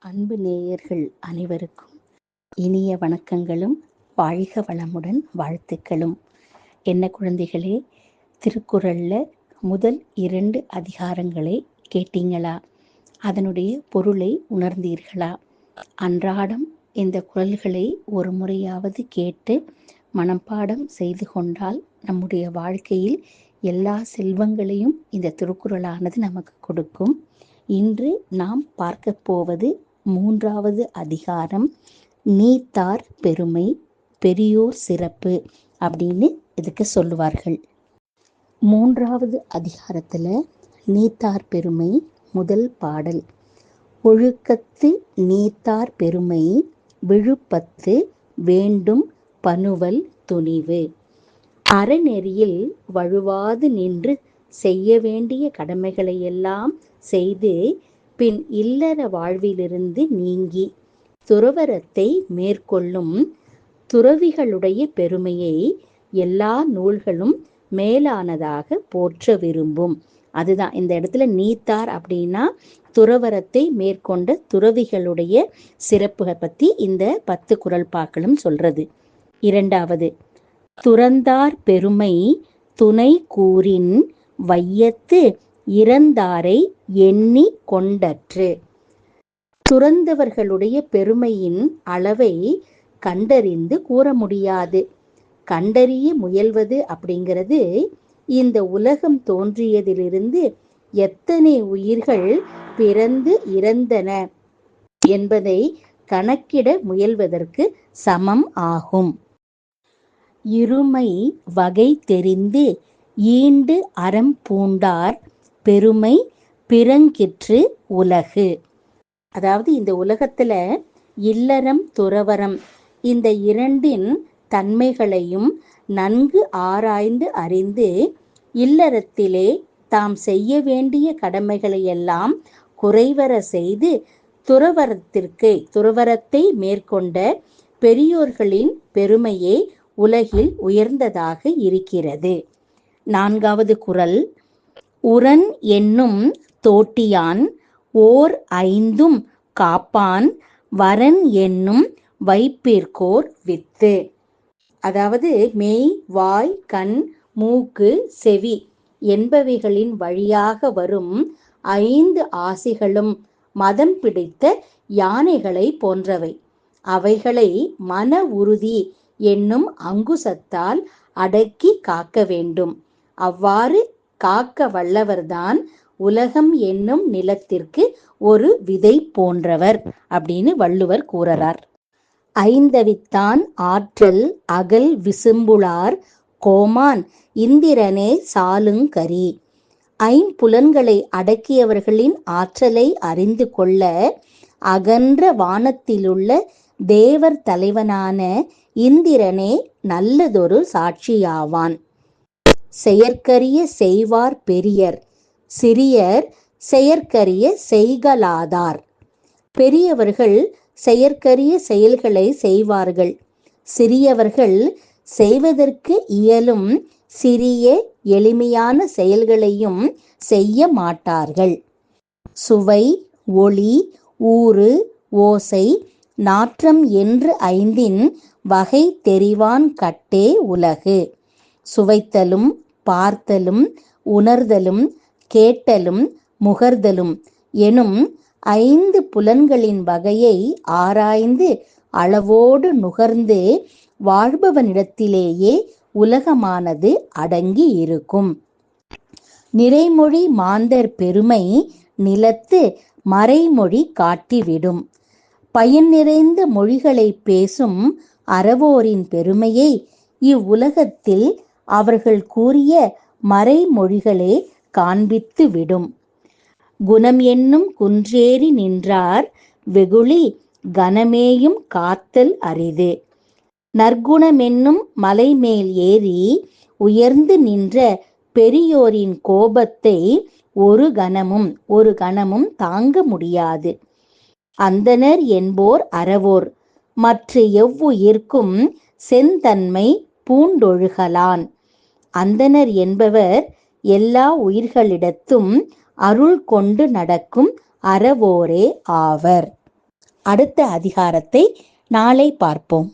அன்பு நேயர்கள் அனைவருக்கும் இனிய வணக்கங்களும் வாழ்க வளமுடன் வாழ்த்துக்களும். என்ன குழந்தைகளே, திருக்குறள்ல முதல் 2 அதிகாரங்களை கேட்டீங்களா? அதனுடைய பொருளை உணர்ந்தீர்களா? அன்றாடம் இந்த குறள்களை ஒரு முறையாவது கேட்டு மனப்பாடம் செய்து கொண்டால் நம்முடைய வாழ்க்கையில் எல்லா செல்வங்களையும் இந்த திருக்குறளானது நமக்கு கொடுக்கும். இன்று நாம் பார்க்க போவது 3வது அதிகாரம், நீத்தார் பெருமை, பெரியோர் சிறப்பு அப்படின்னு இதுக்கு சொல்லுவார்கள். 3வது அதிகாரத்தில் நீத்தார் பெருமை முதல் பாடல். ஒழுக்கத்து நீத்தார் பெருமை, விழுப்பத்து வேண்டும் பனுவல் துணிவு. அறநெறியில் வழுவாது நின்று செய்ய வேண்டிய கடமைகளை எல்லாம் செய்து பின் இல்லற வாழ்விலிருந்து நீங்கி துறவறத்தை மேற்கொள்ளும் துறவிகளுடைய பெருமையை எல்லா நூல்களும் மேலானதாக போற்ற விரும்பும். அதுதான் இந்த இடத்துல நீத்தார் அப்படின்னா துறவறத்தை மேற்கொண்ட துறவிகளுடைய சிறப்புகளை பற்றி இந்த 10 குறள் பாக்களும் சொல்றது. 2வது, துறந்தார் பெருமை துணை கூறின் வையத்து இறந்தாரை எண்ணி கொண்டற்று. துறந்தவர்களுடைய பெருமையின் அளவை கண்டறிந்து கூற முடியாது. கண்டறிய முயல்வது அப்படிங்கிறது இந்த உலகம் தோன்றியதிலிருந்து எத்தனை உயிர்கள் பிறந்து இறந்தன என்பதை கணக்கிட முயல்வதற்கு சமம் ஆகும். இருமை வகை தெரிந்து ஈண்டு அறம் பூண்டார் பெருமை பிறங்கிற்று உலகு. அதாவது இந்த உலகத்துல இல்லறம் துறவறம் இந்த 2 தன்மைகளையும் நன்கு ஆராய்ந்து அறிந்து இல்லறத்திலே தாம் செய்ய வேண்டிய கடமைகளை எல்லாம் குறைவர செய்து துறவரத்தை மேற்கொண்ட பெரியோர்களின் பெருமையே உலகில் உயர்ந்ததாக இருக்கிறது. 4வது குறள். உரன் என்னும் தோட்டியான் ஓர் 5 காப்பான் வரன் என்னும் வைப்பிற்கோர் வித்து. அதாவது மெய், வாய், கண், மூக்கு, செவி என்பவைகளின் வழியாக வரும் 5 ஆசிகளும் மதம் பிடித்த யானைகளை போன்றவை. அவைகளை மன உறுதி என்னும் அங்குசத்தால் அடக்கி காக்க வேண்டும். அவ்வாறு காக்க வல்லவர்தான் உலகம் என்னும் நிலத்திற்கு ஒரு விதை போன்றவர் அப்படின்னு வள்ளுவர் கூறுறார். 5வித்தான் ஆற்றல் அகல் விசும்புளார் கோமான் இந்திரனே சாலுங்கரி. 5புலன்களை அடக்கியவர்களின் ஆற்றலை அறிந்து கொள்ள அகன்ற வானத்திலுள்ள தேவர் தலைவனான இந்திரனே நல்லதொரு சாட்சியாவான். செயற்கரிய செய்வார் பெரியர், சிறியர் செயற்கரிய செய்கலாதார். பெரியவர்கள் செயற்கரிய செயல்களை செய்வார்கள், சிறியவர்கள் செய்வதற்கு இயலும் சிறிய எளிமையான செயல்களையும் செய்ய மாட்டார்கள். சுவை, ஒளி, ஊறு, ஓசை, நாற்றம் என்று 5 வகை தெரிவான் கட்டே உலகு. சுவைத்தலும் பார்த்தலும் உணர்தலும் கேட்டலும் முகர்தலும் எனும் 5 புலன்களின் வகையை ஆராய்ந்து அளவோடு நுகர்ந்து வாழ்பவனிடத்திலேயே உலகமானது அடங்கி இருக்கும். நிறைமொழி மாந்தர் பெருமை நிலத்து மறைமொழி காட்டிவிடும். பயன் நிறைந்த மொழிகளை பேசும் அறவோரின் பெருமையை இவ்வுலகத்தில் அவர்கள் கூறிய மறைமொழிகளே காண்பித்து விடும். குணம் என்னும் குன்றேறி நின்றார் வெகுளி கனமேயும் காத்தல் அரிது. நற்குணமென்னும் மலைமேல் ஏறி உயர்ந்து நின்ற பெரியோரின் கோபத்தை ஒரு கணமும் தாங்க முடியாது. அந்தணர் என்போர் அறவோர் மற்ற எவ்வுயிர்க்கும் செந்தன்மை பூண்டொழுகலான். அந்தணர் என்பவர் எல்லா உயிர்களிடத்தும் அருள் கொண்டு நடக்கும் அறவோரே ஆவர். அடுத்த அதிகாரத்தை நாளை பார்ப்போம்.